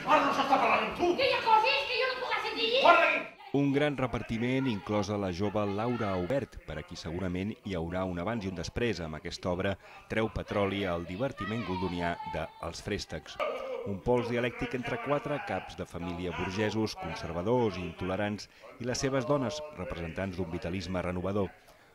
Ara no s'està parlant amb tu! Que hi ha coses que jo no puc sentir! Fora d'aquí! Un gran repartiment, inclosa la jove Laura Aubert, per a qui segurament hi haurà un abans i un després amb aquesta obra, treu petroli al divertiment goldonià de Els Fréstecs. Un pols dialèctic entre quatre caps de família burgesos, conservadors i intolerants, i les seves dones, representants d'un vitalisme renovador.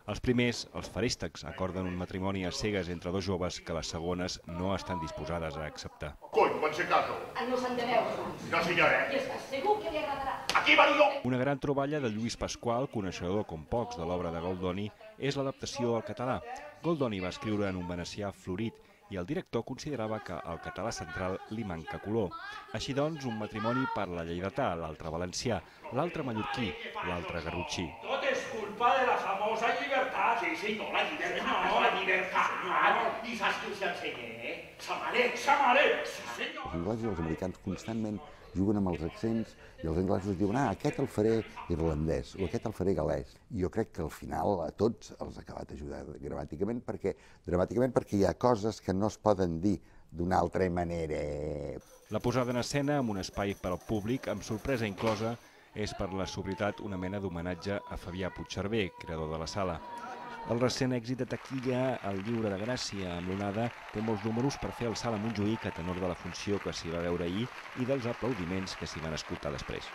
Els primers, els feréstecs, acorden un matrimoni a cegues entre dos joves que les segones no estan disposades a acceptar. Cony, quan se caso? No s'han de veure. No, senyora. I estàs segur que li agradarà? Aquí va jo! Una gran troballa de Lluís Pasqual, coneixedor com pocs de l'obra de Goldoni, és l'adaptació al català. Goldoni va escriure en un venecià florit i el director considerava que al català central li manca color. Així doncs, un matrimoni parla lleidatà, l'altre valencià, l'altre mallorquí, l'altre garrotxí. Tot és culpa de la famosa llibertat. Sí, senyor, la llibertat. No, la llibertat. I saps qui us ensenya? Sa mare, sa mare. Sí, senyor. Els anglesos i els americans constantment juguen amb els accents i els anglesos diuen aquest el faré irlandès o aquest el faré galès. I jo crec que al final a tots els ha acabat ajudant gramàticament perquè hi ha coses que no es poden dir d'una altra manera. La posada en escena, amb un espai per al públic, amb sorpresa inclosa, és per la sobrietat una mena d'homenatge a Fabià Puigcerver, creador de la sala. El recent èxit de taquilla, El Lliure de Gràcia, amb l'onada, té molts números per fer alçar la Montjuïc a tenor de la funció que s'hi va veure ahir i dels aplaudiments que s'hi van escoltar després.